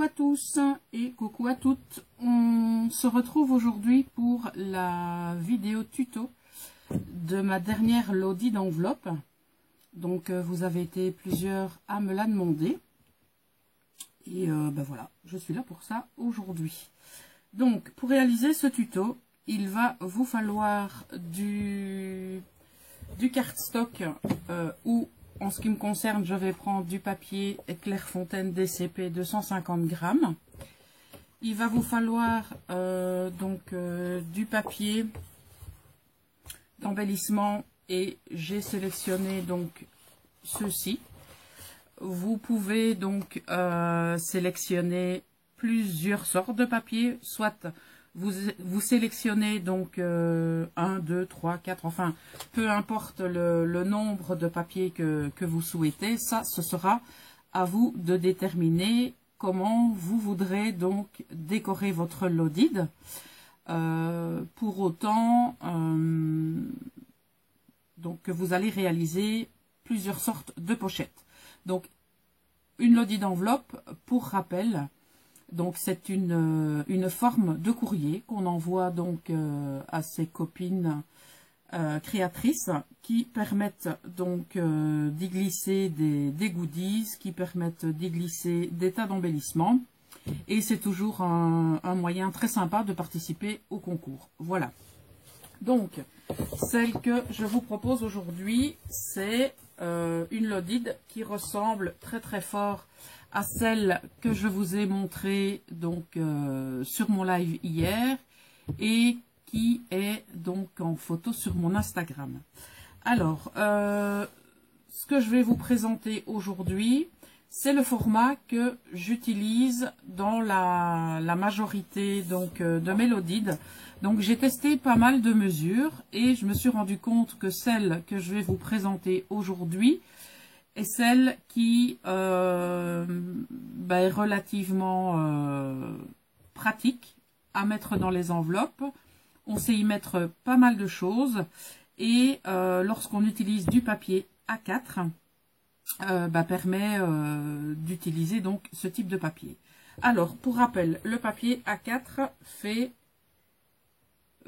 Coucou à tous et coucou à toutes. On se retrouve aujourd'hui pour la vidéo tuto de ma dernière lodi d'enveloppe. Donc vous avez été plusieurs à me la demander. Et ben voilà, je suis là pour ça aujourd'hui. Donc pour réaliser ce tuto, il va vous falloir du cardstock ou en ce qui me concerne, je vais prendre du papier Clairefontaine DCP 250 grammes. Il va vous falloir du papier d'embellissement et j'ai sélectionné donc ceci. Vous pouvez donc sélectionner plusieurs sortes de papier, soit vous sélectionnez donc 1, 2, 3, 4, enfin peu importe le nombre de papiers que vous souhaitez, ça ce sera à vous de déterminer comment vous voudrez donc décorer votre lodide. Pour autant donc que vous allez réaliser plusieurs sortes de pochettes. Donc une lodide d'enveloppe, pour rappel, donc c'est une forme de courrier qu'on envoie donc à ses copines créatrices qui permettent donc d'y glisser des goodies, qui permettent d'y glisser des tas d'embellissements. Et c'est toujours un moyen très sympa de participer au concours. Voilà. Donc, celle que je vous propose aujourd'hui, c'est une lodide qui ressemble très très fort à celle que je vous ai montrée donc sur mon live hier et qui est donc en photo sur mon Instagram. Alors, ce que je vais vous présenter aujourd'hui, c'est le format que j'utilise dans la majorité donc de mes lodides. Donc j'ai testé pas mal de mesures et je me suis rendu compte que celle que je vais vous présenter aujourd'hui est celle qui est relativement pratique à mettre dans les enveloppes. On sait y mettre pas mal de choses et lorsqu'on utilise du papier A4, permet d'utiliser donc ce type de papier. Alors pour rappel, le papier A4 fait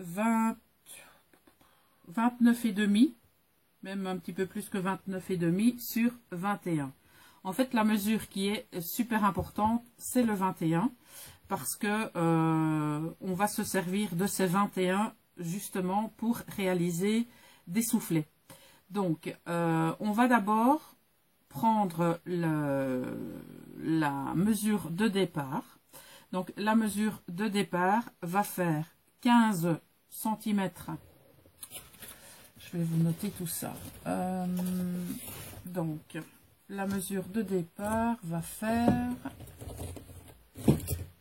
29,5, même un petit peu plus que 29,5 sur 21. En fait, la mesure qui est super importante, c'est le 21, parce que on va se servir de ces 21 justement pour réaliser des soufflets. Donc, on va d'abord prendre la mesure de départ. Donc, la mesure de départ va faire 15 cm. Je vais vous noter tout ça. Donc, la mesure de départ va faire... Je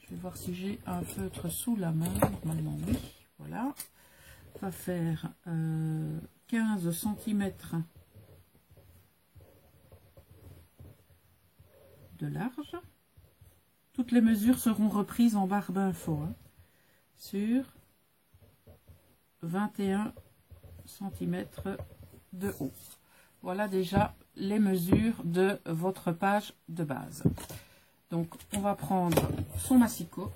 vais voir si j'ai un feutre sous la main. Normalement, oui. Voilà. Va faire 15 cm de large. Toutes les mesures seront reprises en barre d'infos sur 21 cm de haut. Voilà déjà les mesures de votre page de base. Donc on va prendre son massicot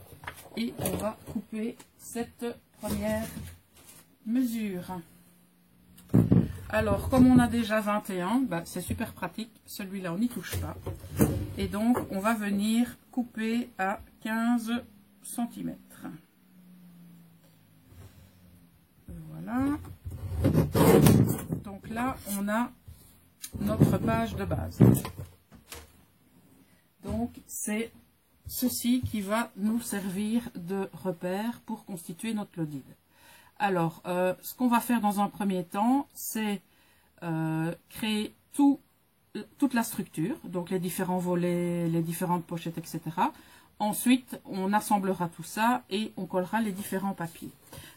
et on va couper cette première mesure. Alors comme on a déjà 21, c'est super pratique, celui-là on n'y touche pas. Et donc on va venir couper à 15 cm. Voilà. Donc là, on a notre page de base. Donc, c'est ceci qui va nous servir de repère pour constituer notre lodide. Alors, ce qu'on va faire dans un premier temps, c'est créer toute la structure, donc les différents volets, les différentes pochettes, etc. Ensuite, on assemblera tout ça et on collera les différents papiers.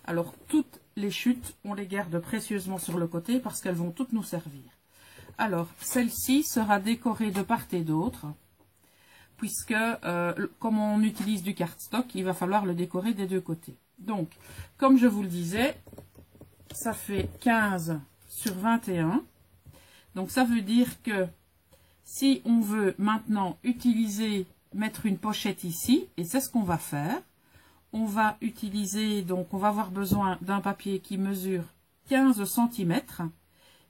Alors, toutes les chutes, on les garde précieusement sur le côté parce qu'elles vont toutes nous servir. Alors, celle-ci sera décorée de part et d'autre, puisque comme on utilise du cardstock, il va falloir le décorer des deux côtés. Donc, comme je vous le disais, ça fait 15 sur 21. Donc, ça veut dire que si on veut maintenant utiliser mettre une pochette ici, et c'est ce qu'on va faire. On va utiliser, donc on va avoir besoin d'un papier qui mesure 15 cm.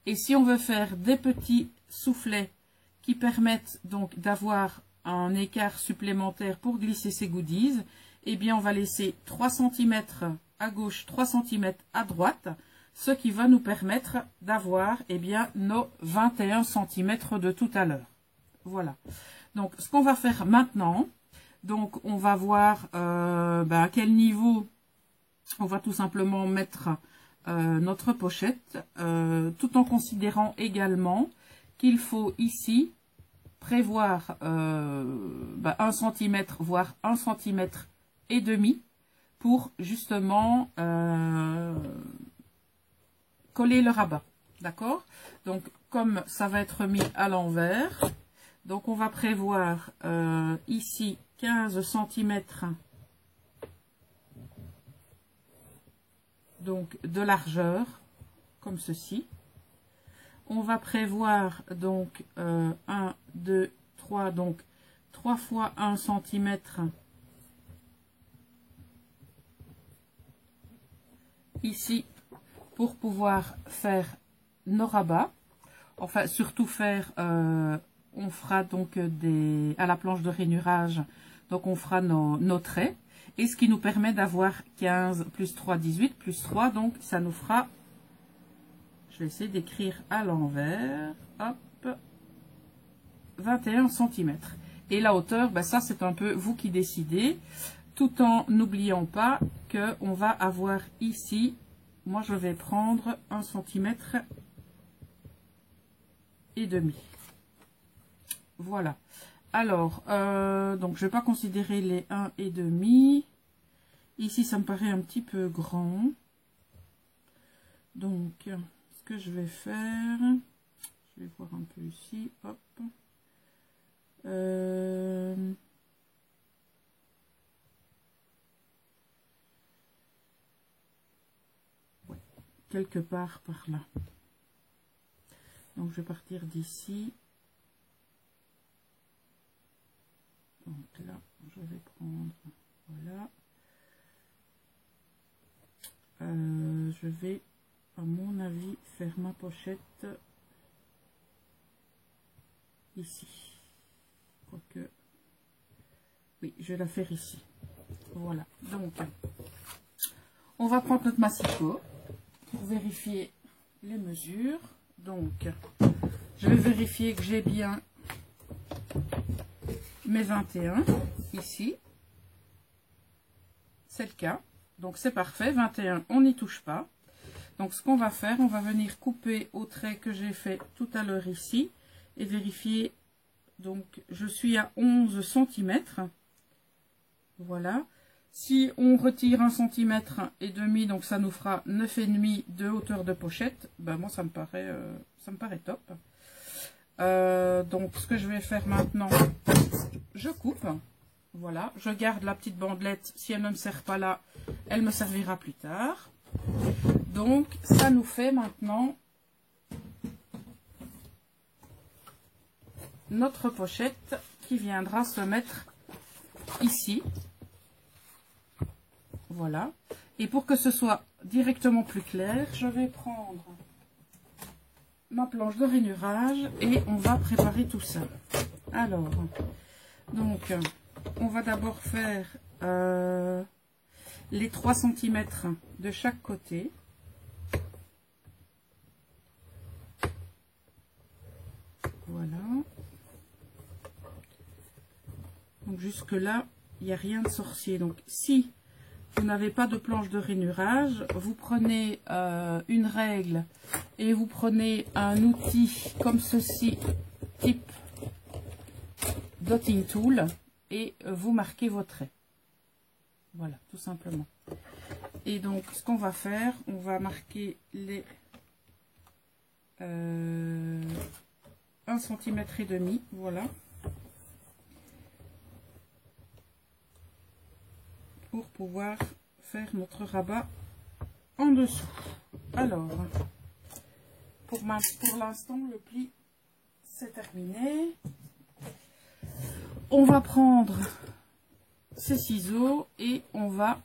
Et si on veut faire des petits soufflets qui permettent donc d'avoir un écart supplémentaire pour glisser ces goodies, eh bien on va laisser 3 cm à gauche, 3 cm à droite, ce qui va nous permettre d'avoir eh bien nos 21 cm de tout à l'heure. Voilà. Donc ce qu'on va faire maintenant, donc on va voir à quel niveau on va tout simplement mettre notre pochette, tout en considérant également qu'il faut ici prévoir 1 cm voire 1 cm et demi pour justement coller le rabat, d'accord. Donc comme ça va être mis à l'envers, donc on va prévoir ici 15 cm donc de largeur comme ceci. On va prévoir donc 1, 2, 3, donc 3 fois 1 cm ici pour pouvoir faire nos rabats. Enfin surtout faire, on fera donc à la planche de rainurage, donc on fera nos traits. Et ce qui nous permet d'avoir 15 plus 3, 18 plus 3, donc ça nous fera, je vais essayer d'écrire à l'envers, hop, 21 cm. Et la hauteur, ça c'est un peu vous qui décidez, tout en n'oubliant pas qu'on va avoir ici, moi je vais prendre 1 cm et demi. Voilà. Alors, donc je ne vais pas considérer les 1 et demi. Ici, ça me paraît un petit peu grand. Donc, ce que je vais faire, je vais voir un peu ici. Hop. Ouais, quelque part par là. Donc, je vais partir d'ici. Donc là, je vais prendre, voilà. Je vais, à mon avis, faire ma pochette ici. Quoique, oui, je vais la faire ici. Voilà. Donc, on va prendre notre massicot pour vérifier les mesures. Donc, je vais vérifier que j'ai bien mes 21 ici. C'est le cas. Donc c'est parfait, 21, on n'y touche pas. Donc ce qu'on va faire, on va venir couper au trait que j'ai fait tout à l'heure ici et vérifier. Donc je suis à 11 cm. Voilà. Si on retire 1 cm et demi, donc ça nous fera 9,5 de hauteur de pochette. Moi ça me paraît top. Donc ce que je vais faire maintenant, je coupe. Voilà, je garde la petite bandelette, si elle ne me sert pas là, elle me servira plus tard. Donc, ça nous fait maintenant notre pochette qui viendra se mettre ici. Voilà. Et pour que ce soit directement plus clair, je vais prendre ma planche de rainurage et on va préparer tout ça. Alors, donc... on va d'abord faire les 3 cm de chaque côté. Voilà. Donc jusque là, il n'y a rien de sorcier. Donc si vous n'avez pas de planche de rainurage, vous prenez une règle et vous prenez un outil comme ceci, type dotting tool, et vous marquez vos traits. Voilà, tout simplement. Et donc, ce qu'on va faire, on va marquer les 1 cm et demi, voilà. Pour pouvoir faire notre rabat en dessous. Alors, pour l'instant, le pli, c'est terminé. on va prendre ces ciseaux et on va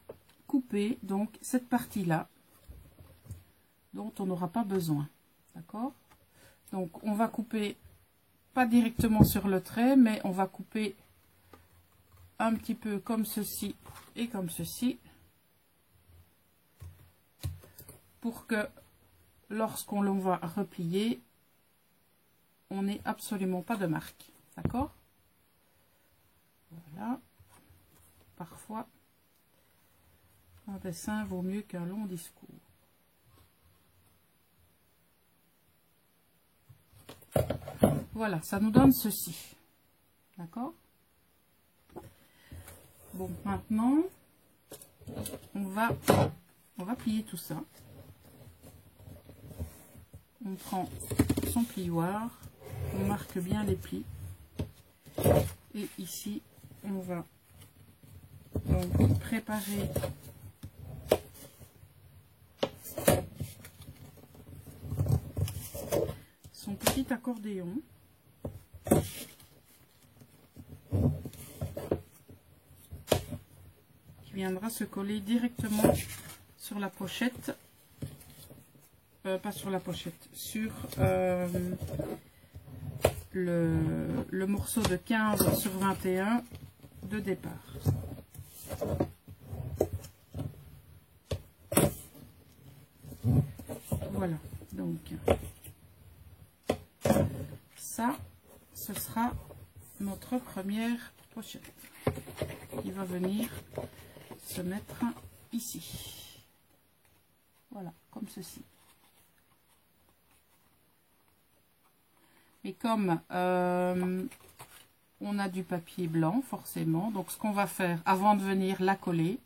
couper donc cette partie-là dont on n'aura pas besoin. D'accord? Donc on va couper pas directement sur le trait, mais on va couper un petit peu comme ceci et comme ceci pour que lorsqu'on l'on va replier, on n'ait absolument pas de marque. D'accord? Voilà. Parfois, un dessin vaut mieux qu'un long discours. Voilà, ça nous donne ceci. D'accord? Bon, maintenant, on va plier tout ça. On prend son plioir, on marque bien les plis. Et ici, on va donc préparer son petit accordéon. Qui viendra se coller directement sur la pochette. Pas sur la pochette, sur le morceau de 15 sur 21 de départ. Voilà, donc ça, ce sera notre première pochette qui va venir se mettre ici. Voilà, comme ceci. Et comme on a du papier blanc, forcément, donc ce qu'on va faire avant de venir la coller,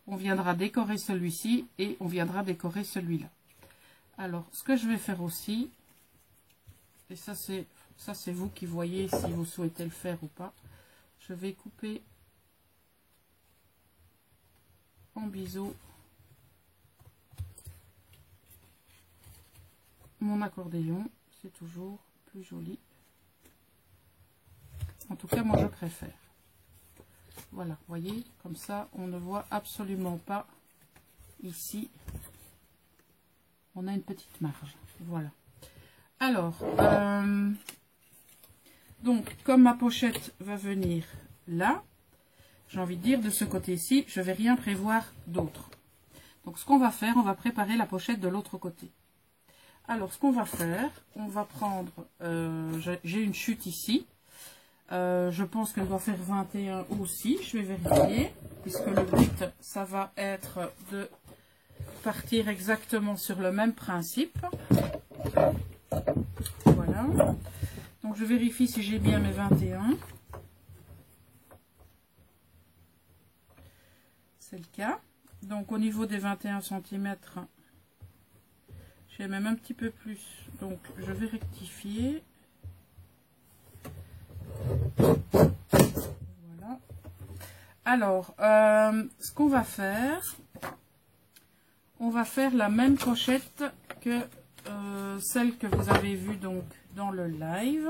on viendra décorer celui-ci et on viendra décorer celui-là. Alors, ce que je vais faire aussi, et ça c'est vous qui voyez si vous souhaitez le faire ou pas, je vais couper en biseau mon accordéon, c'est toujours plus joli. En tout cas, moi je préfère. Voilà, voyez, comme ça, on ne voit absolument pas ici. On a une petite marge. Voilà. Alors, donc, comme ma pochette va venir là, j'ai envie de dire, de ce côté-ci, je ne vais rien prévoir d'autre. Donc, ce qu'on va faire, on va préparer la pochette de l'autre côté. Alors, ce qu'on va faire, on va prendre, j'ai une chute ici. Je pense qu'elle doit faire 21 aussi, je vais vérifier, puisque le but, ça va être de partir exactement sur le même principe. Voilà. Donc, je vérifie si j'ai bien mes 21. C'est le cas. Donc, au niveau des 21 cm, j'ai même un petit peu plus, donc je vais rectifier. Voilà. Alors, ce qu'on va faire, on va faire la même pochette que celle que vous avez vue donc dans le live.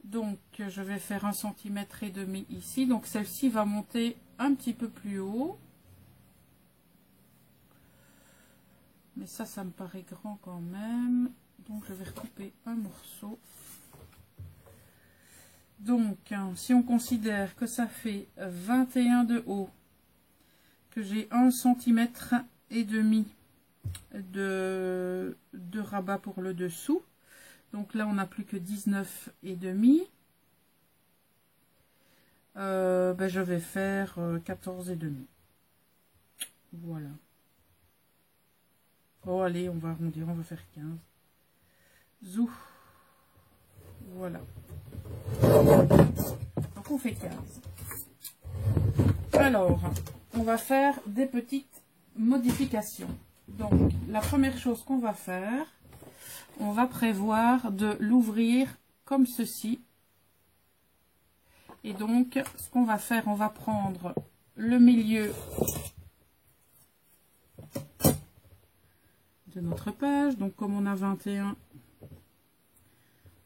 Donc, je vais faire 1,5 cm ici. Donc, celle-ci va monter un petit peu plus haut. Mais ça me paraît grand quand même. Donc, je vais recouper un morceau. Donc, si on considère que ça fait 21 de haut, que j'ai 1,5 cm de rabat pour le dessous. Donc là, on n'a plus que 19,5. Je vais faire 14,5. Voilà. Oh, allez, on va arrondir, on va faire 15. Zou. Voilà. Donc, on fait 15. Alors, on va faire des petites modifications. Donc, la première chose qu'on va faire, on va prévoir de l'ouvrir comme ceci. Et donc, ce qu'on va faire, on va prendre le milieu de notre page. Donc, comme on a 21,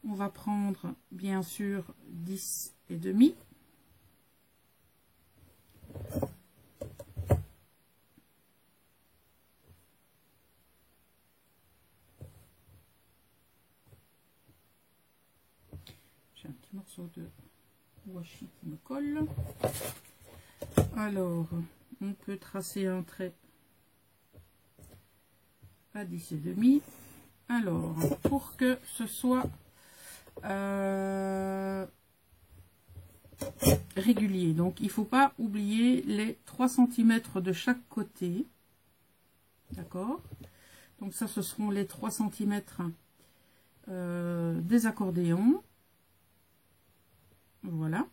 on va prendre, bien sûr, 10 et demi. J'ai un petit morceau de washi qui me colle. Alors, on peut tracer un trait à 10 et demi. Alors, pour que ce soit régulier, donc il ne faut pas oublier les 3 cm de chaque côté. D'accord? Donc ça, ce seront les 3 cm des accordéons. Voilà.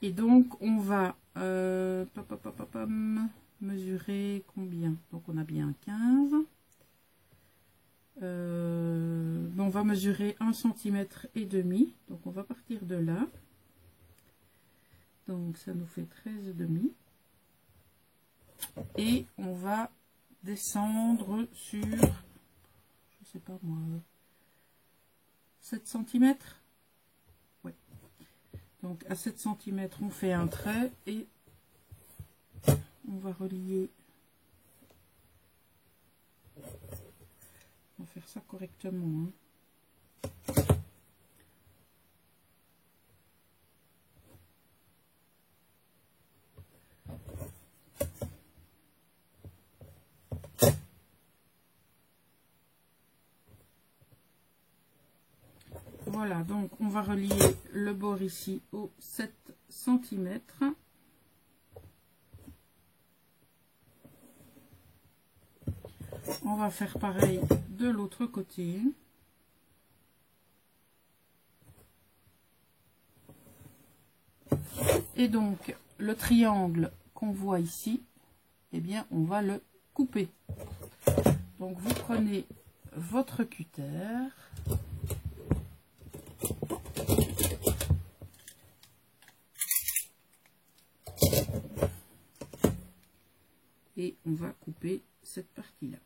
Et donc, on va mesurer combien? Donc, on a bien 15. On va mesurer 1 cm et demi. Donc, on va partir de là. Donc, ça nous fait 13,5. Et on va descendre sur, je sais pas moi, 7 cm. Ouais. Donc, à 7 cm, on fait un trait et on va relier. On va faire ça correctement. Hein. Voilà, donc on va relier le bord ici au 7 cm. On va faire pareil de l'autre côté. Et donc, le triangle qu'on voit ici, eh bien, on va le couper. Donc, vous prenez votre cutter. Et on va couper cette partie-là.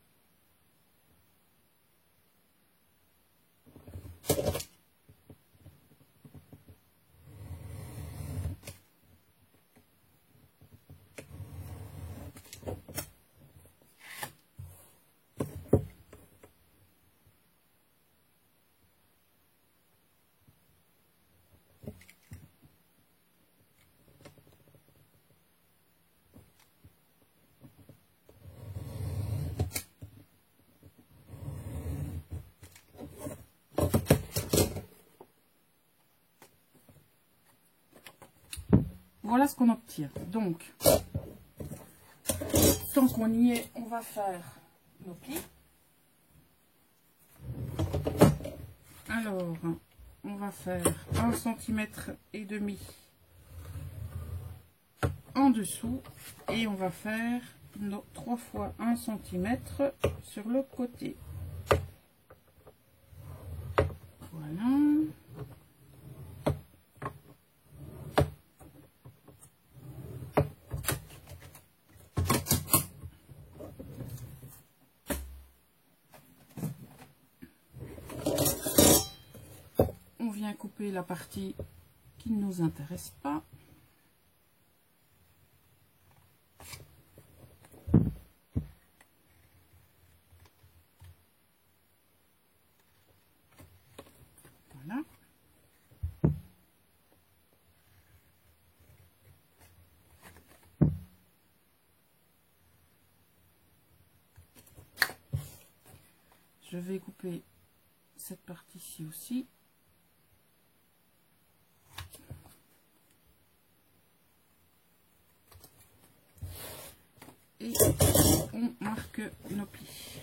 Voilà ce qu'on obtient. Donc, tant qu'on y est, on va faire nos plis. Alors, on va faire 1 cm et demi en dessous et on va faire nos 3 fois 1 cm sur le côté. Voilà. On vient couper la partie qui ne nous intéresse pas. Voilà. Je vais couper cette partie-ci aussi. Et on marque nos plis.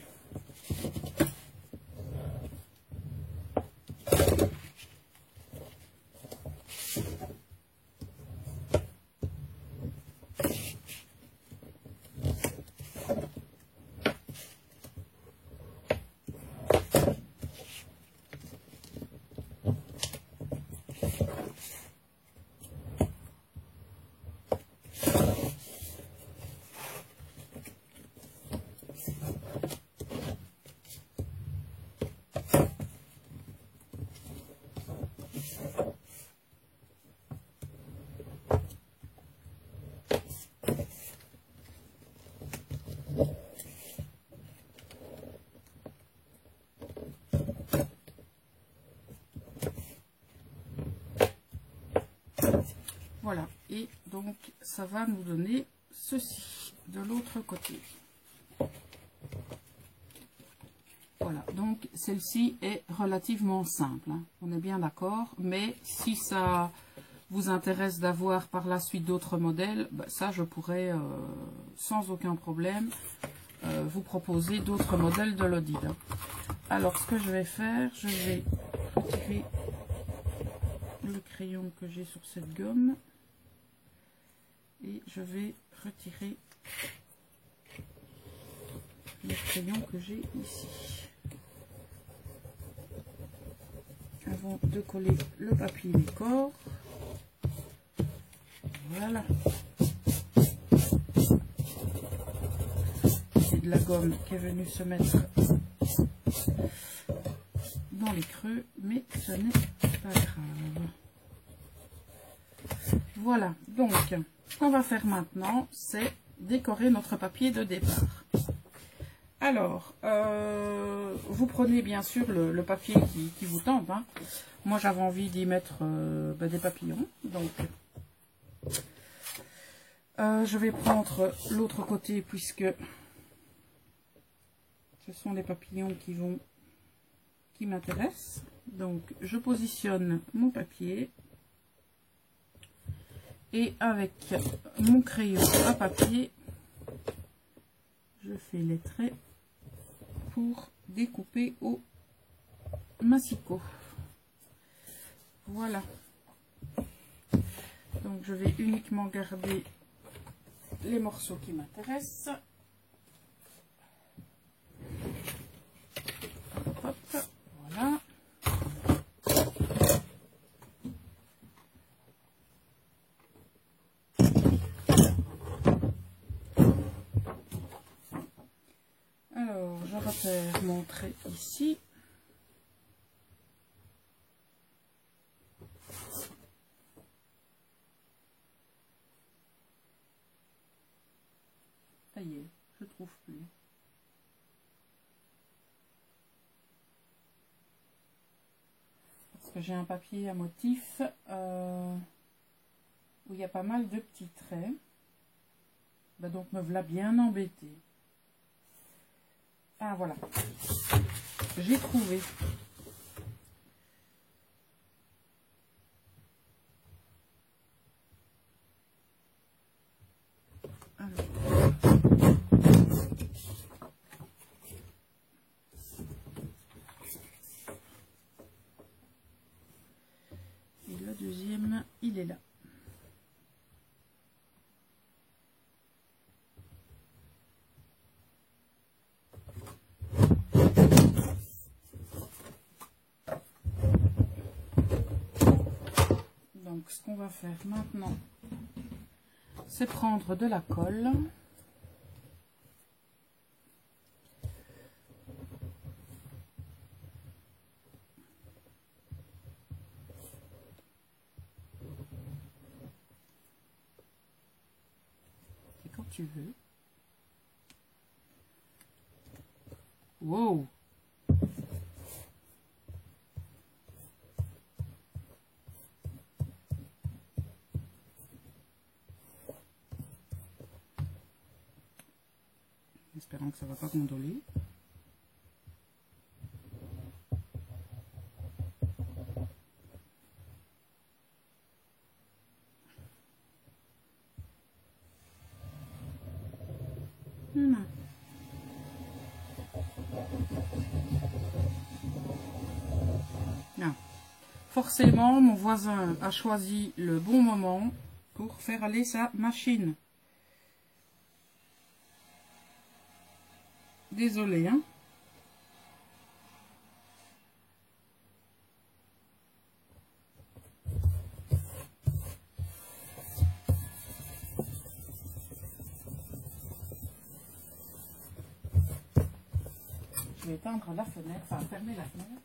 Voilà, et donc ça va nous donner ceci de l'autre côté. Voilà, donc celle-ci est relativement simple, hein, on est bien d'accord, mais si ça vous intéresse d'avoir par la suite d'autres modèles, bah, ça je pourrais sans aucun problème vous proposer d'autres modèles de l'Odile. Alors ce que je vais faire, je vais retirer le crayon que j'ai sur cette gomme et je vais retirer le crayon que j'ai ici avant de coller le papier décor. Voilà, c'est de la gomme qui est venue se mettre dans les creux, mais ce n'est pas grave. Voilà, donc ce qu'on va faire maintenant, c'est décorer notre papier de départ. Alors, vous prenez bien sûr le papier qui vous tente, hein. Moi j'avais envie d'y mettre des papillons, donc je vais prendre l'autre côté puisque ce sont les papillons qui m'intéressent. Donc je positionne mon papier et avec mon crayon à papier, je fais les traits pour découper au massicot. Voilà. Donc je vais uniquement garder les morceaux qui m'intéressent. Hop, voilà. Alors, je repère mon trait ici. Ça y est, je trouve plus. Parce que j'ai un papier à motif où il y a pas mal de petits traits. Bah donc me voilà bien embêté. Ah voilà, j'ai trouvé. Alors. Et le deuxième, il est là. Donc ce qu'on va faire maintenant, c'est prendre de la colle. Et quand tu veux. Wow! Espérons que ça ne va pas gondoler. Non. Forcément, mon voisin a choisi le bon moment pour faire aller sa machine. Désolée, hein. Je vais éteindre la fenêtre, enfin fermer la fenêtre.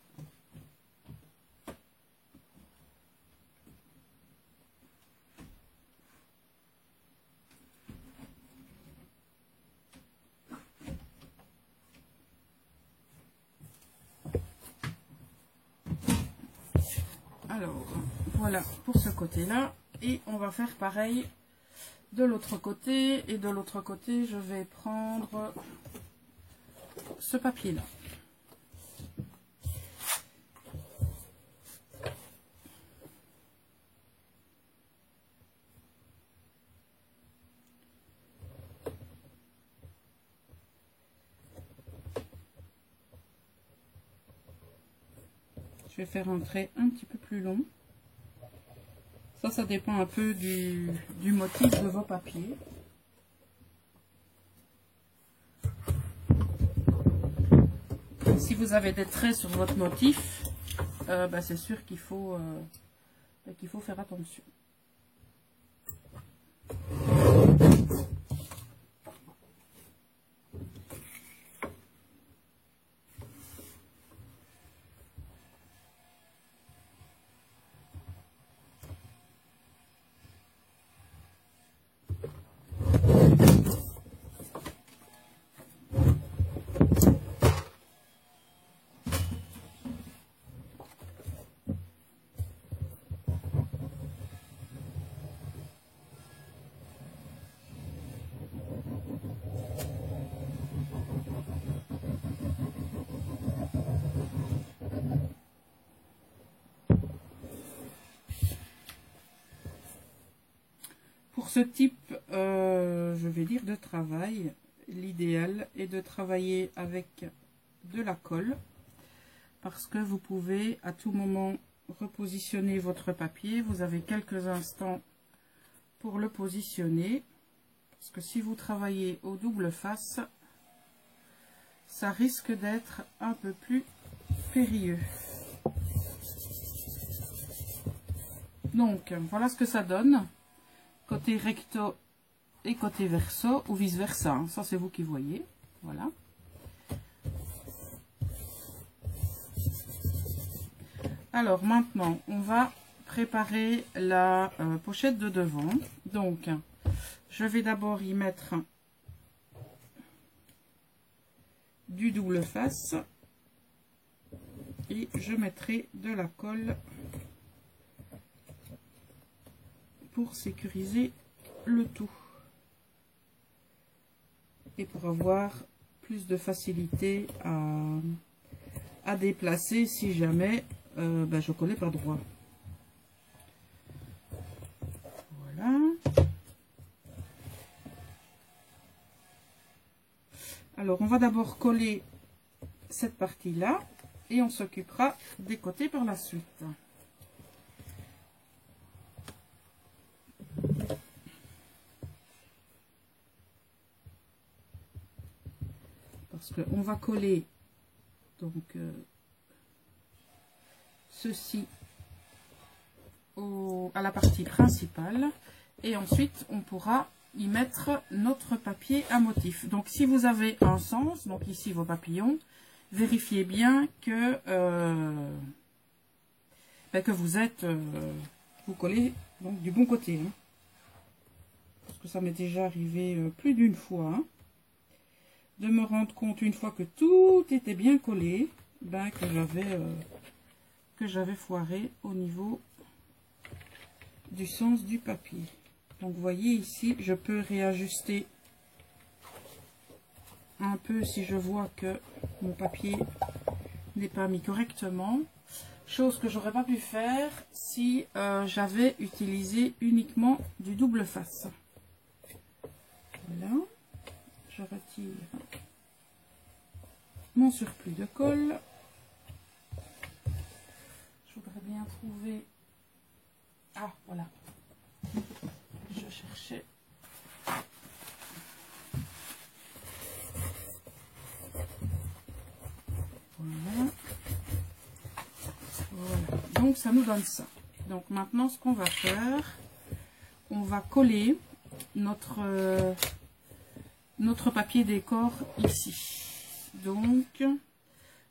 Alors, voilà pour ce côté-là. Et on va faire pareil de l'autre côté. Et de l'autre côté, je vais prendre ce papier-là. Je vais faire un trait un petit peu plus long. Ça dépend un peu du motif de vos papiers. Si vous avez des traits sur votre motif, c'est sûr qu'il faut faire attention. Pour ce type, je vais dire, de travail, l'idéal est de travailler avec de la colle parce que vous pouvez à tout moment repositionner votre papier. Vous avez quelques instants pour le positionner parce que si vous travaillez au double face, ça risque d'être un peu plus périlleux. Donc, voilà ce que ça donne. Côté recto et côté verso ou vice versa, hein. Ça c'est vous qui voyez. Voilà. Alors maintenant on va préparer la pochette de devant. Donc je vais d'abord y mettre du double face et je mettrai de la colle pour sécuriser le tout et pour avoir plus de facilité à déplacer si jamais je collais pas droit. Voilà. Alors on va d'abord coller cette partie là et on s'occupera des côtés par la suite. Parce qu'on va coller donc ceci à la partie principale et ensuite on pourra y mettre notre papier à motif. Donc si vous avez un sens, donc ici vos papillons, vérifiez bien que vous collez donc du bon côté, hein. Parce que ça m'est déjà arrivé plus d'une fois, hein, de me rendre compte une fois que tout était bien collé, que j'avais foiré au niveau du sens du papier. Donc vous voyez ici, je peux réajuster un peu si je vois que mon papier n'est pas mis correctement. Chose que j'aurais pas pu faire si j'avais utilisé uniquement du double face. Voilà. Je retire mon surplus de colle. Je voudrais bien trouver... Ah, voilà. Je cherchais... Voilà. Voilà. Donc, ça nous donne ça. Donc, maintenant, ce qu'on va faire, on va coller notre papier décor ici. Donc,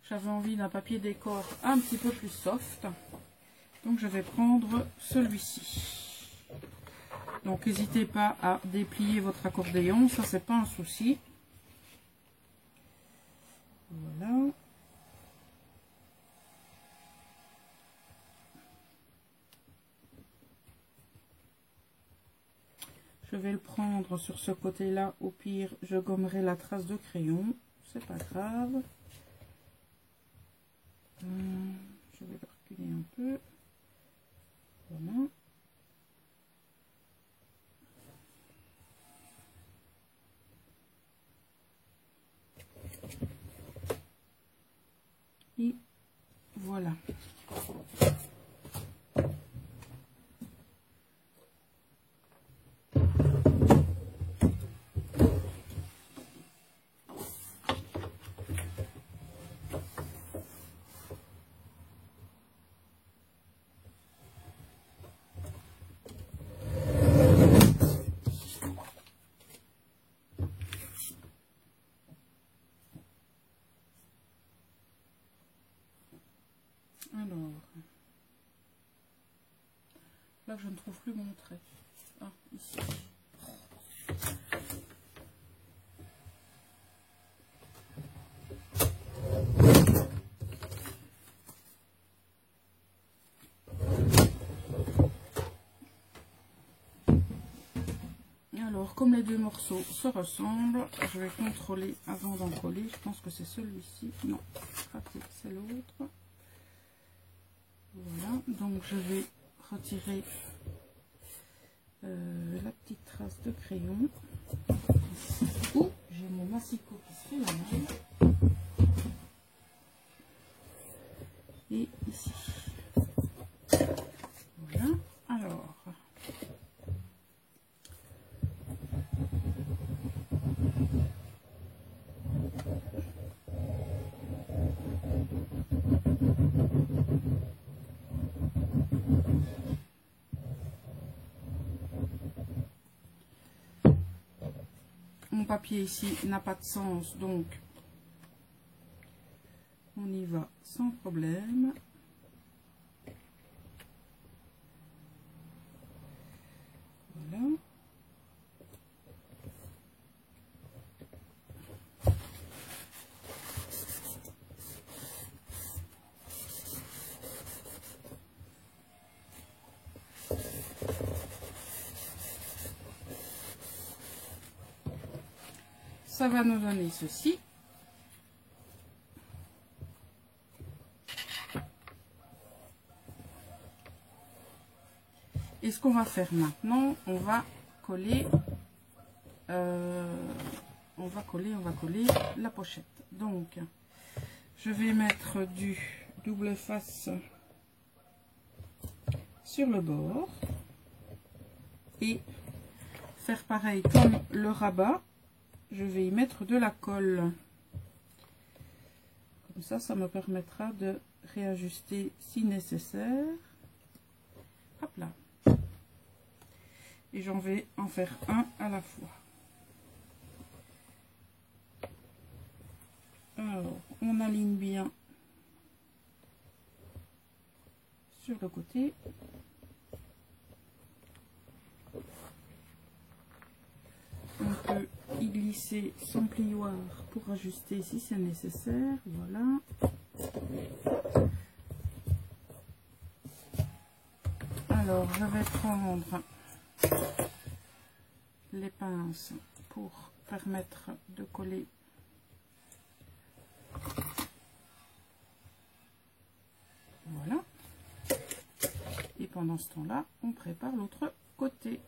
j'avais envie d'un papier décor un petit peu plus soft. Donc, je vais prendre celui-ci. Donc, n'hésitez pas à déplier votre accordéon. Ça, c'est pas un souci. Voilà. Je vais le prendre sur ce côté-là. Au pire, je gommerai la trace de crayon. C'est pas grave. Je vais le reculer un peu. Voilà. Et voilà. Alors, là je ne trouve plus mon trait. Ah, ici. Alors, comme les deux morceaux se ressemblent, je vais contrôler avant d'en coller. Je pense que c'est celui-ci. Non, raté, c'est l'autre. Voilà, donc je vais retirer la petite trace de crayon. Ouh, j'ai mon massicot qui se fait la main. Et ici. Voilà, alors. Mon papier ici n'a pas de sens, donc on y va sans problème. Voilà. Ça va nous donner ceci. Et ce qu'on va faire maintenant, on va coller la pochette. Donc, je vais mettre du double face sur le bord et faire pareil comme le rabat. Je vais y mettre de la colle. Comme ça me permettra de réajuster si nécessaire. Hop là. Et j'en vais en faire un à la fois. Alors, on aligne bien sur le côté. On peut y glisser son plioir pour ajuster si c'est nécessaire. Voilà. Alors, je vais prendre les pinces pour permettre de coller. Voilà. Et pendant ce temps-là, on prépare l'autre côté.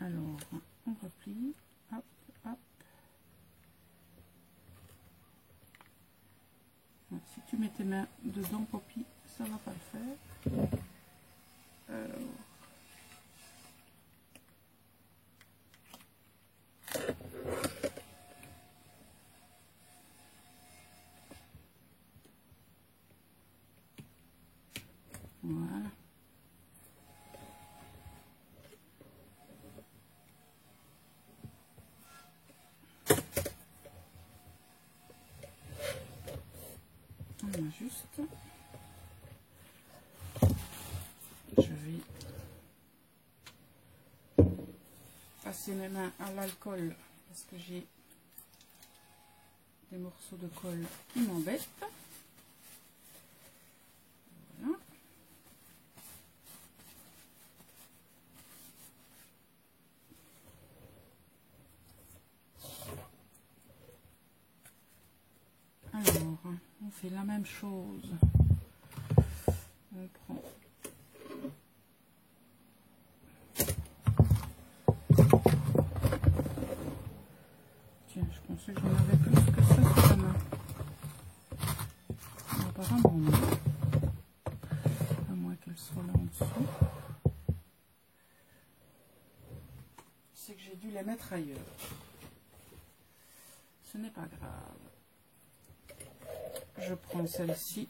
Alors, on replie, hop, hop. Si tu mets tes mains dedans, Poppy, ça va pas le faire. Alors, voilà. On ajuste. je vais passer mes mains à l'alcool parce que j'ai des morceaux de colle qui m'embêtent. Voilà. Alors, on fait la même chose. On prend tiens, je pensais que j'en avais plus que ça sur la main. Mais apparemment non. À moins qu'elle soit là en dessous. C'est que j'ai dû les mettre ailleurs. Ce n'est pas grave. Je prends celle-ci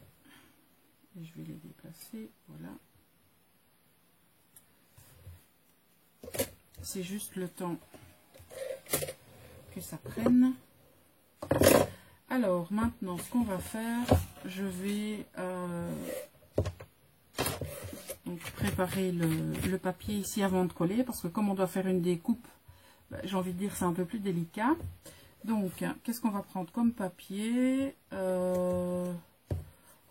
et je vais les déplacer. Voilà. C'est juste le temps que ça prenne. Alors maintenant, ce qu'on va faire, je vais donc préparer le papier ici avant de coller, parce que comme on doit faire une découpe, j'ai envie de dire c'est un peu plus délicat. Donc, qu'est-ce qu'on va prendre comme papier? Oh,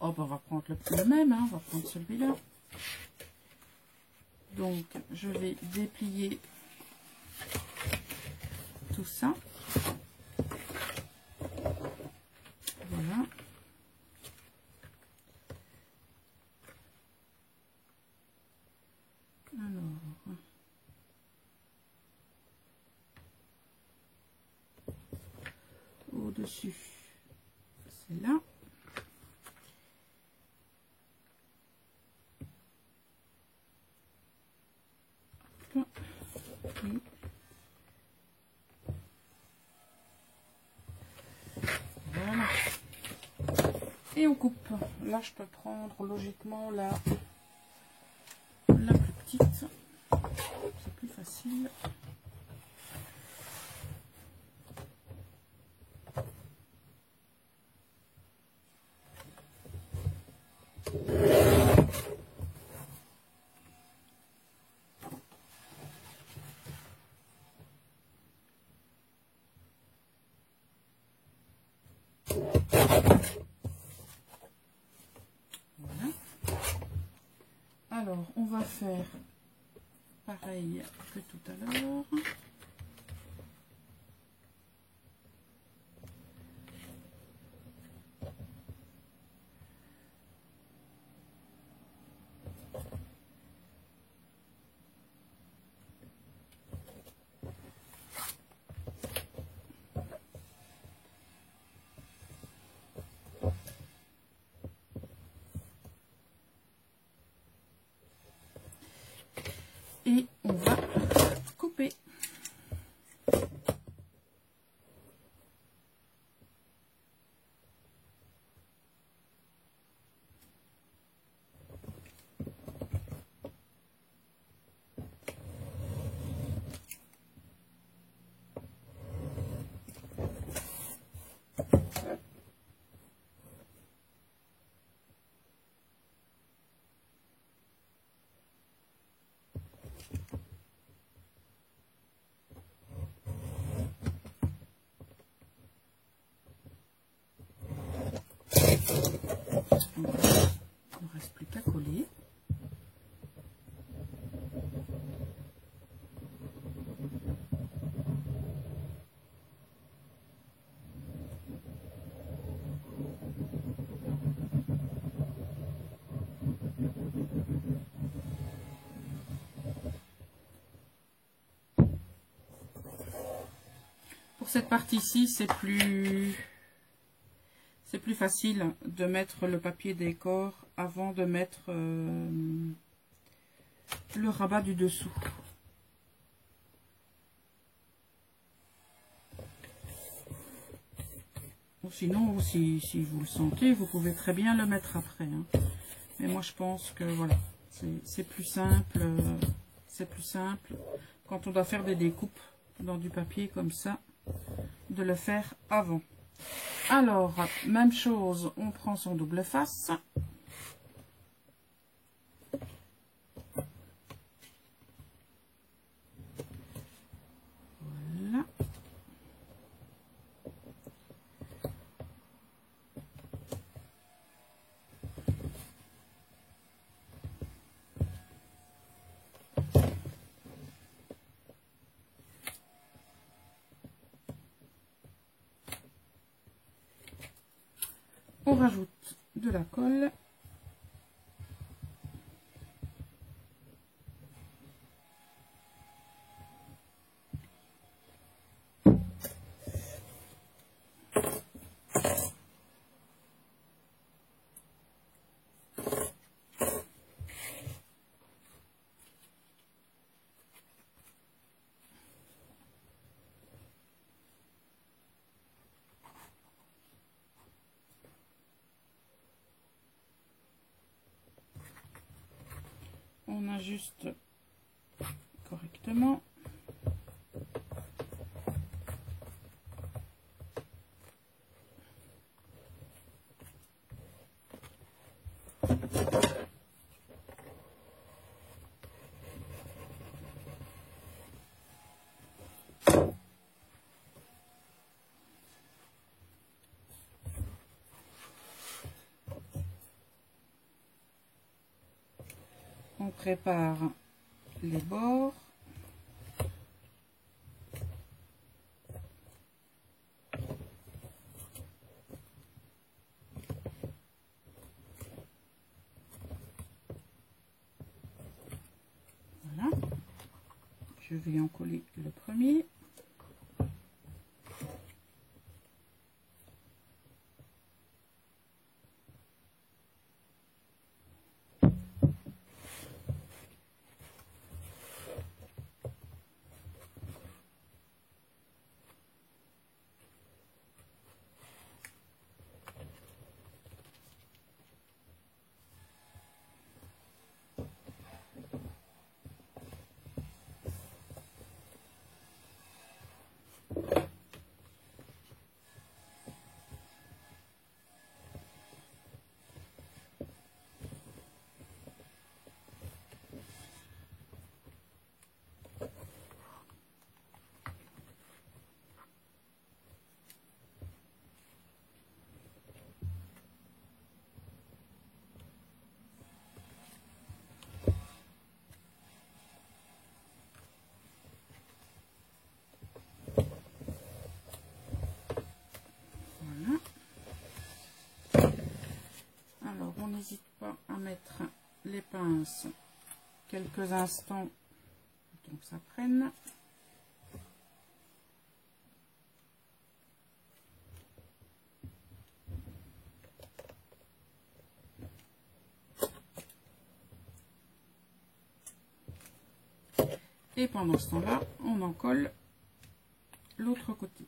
ben, on va prendre le même, hein, on va prendre celui-là. Donc, je vais déplier tout ça. Voilà. Alors, au-dessus, c'est là. Hop. Voilà. Et on coupe. Là, je peux prendre logiquement la plus petite. C'est plus facile. Voilà. Alors, on va faire pareil que tout à l'heure. Et on va couper. Il ne reste plus qu'à coller. Pour cette partie-ci, c'est plus facile de mettre le papier décor avant de mettre le rabat du dessous. Ou sinon, si vous le sentez, vous pouvez très bien le mettre après, hein. Mais moi, je pense que voilà, c'est plus simple. C'est plus simple quand on doit faire des découpes dans du papier comme ça, de le faire avant. Alors, même chose, on prend son double face. on rajoute de la colle. On ajuste correctement. On prépare les bords. Voilà. Je vais en coller le premier. On n'hésite pas à mettre les pinces quelques instants pour que ça prenne. Et pendant ce temps-là, on en colle l'autre côté.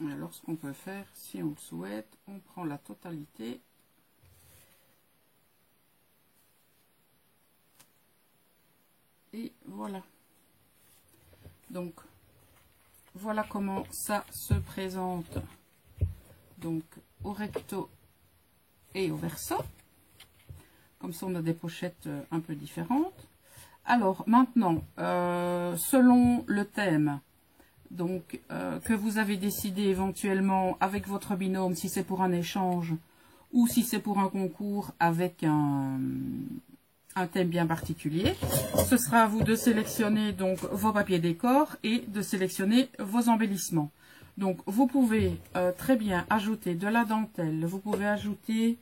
Alors, ce qu'on peut faire, si on le souhaite, on prend la totalité. Et voilà. Donc, voilà comment ça se présente. Donc, au recto et au verso. Comme ça, on a des pochettes un peu différentes. Alors, maintenant, selon le thème, donc, que vous avez décidé éventuellement avec votre binôme, si c'est pour un échange ou si c'est pour un concours avec un thème bien particulier, ce sera à vous de sélectionner donc vos papiers décor et de sélectionner vos embellissements. Donc, vous pouvez très bien ajouter de la dentelle, vous pouvez ajouter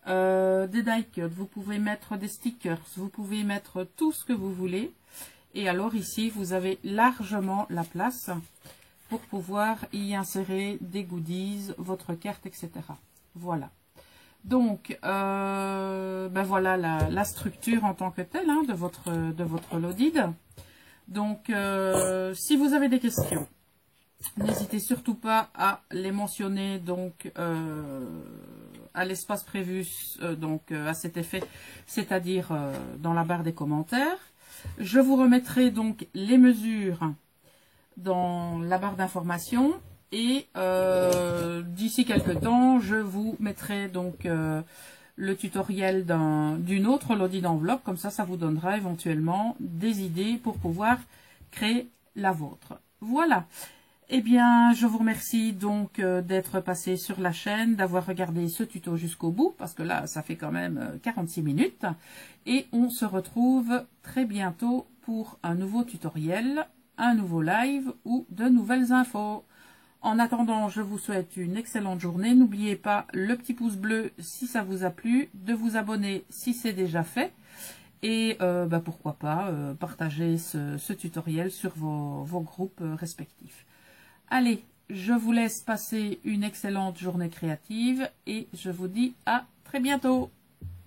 des die-cuts, vous pouvez mettre des stickers, vous pouvez mettre tout ce que vous voulez. Et alors ici, vous avez largement la place pour pouvoir y insérer des goodies, votre carte, etc. Voilà. Donc, ben voilà la structure en tant que telle hein, de votre Lodid. Donc, si vous avez des questions, n'hésitez surtout pas à les mentionner donc à l'espace prévu à cet effet, c'est-à-dire dans la barre des commentaires. Je vous remettrai donc les mesures dans la barre d'information et d'ici quelques temps, je vous mettrai donc le tutoriel d'une autre lodi d'enveloppe. Comme ça vous donnera éventuellement des idées pour pouvoir créer la vôtre. Voilà. Eh bien, je vous remercie donc d'être passé sur la chaîne, d'avoir regardé ce tuto jusqu'au bout, parce que là, ça fait quand même 46 minutes. Et on se retrouve très bientôt pour un nouveau tutoriel, un nouveau live ou de nouvelles infos. En attendant, je vous souhaite une excellente journée. N'oubliez pas le petit pouce bleu si ça vous a plu, de vous abonner si c'est déjà fait. Et pourquoi pas partager ce tutoriel sur vos groupes respectifs. Allez, je vous laisse passer une excellente journée créative et je vous dis à très bientôt.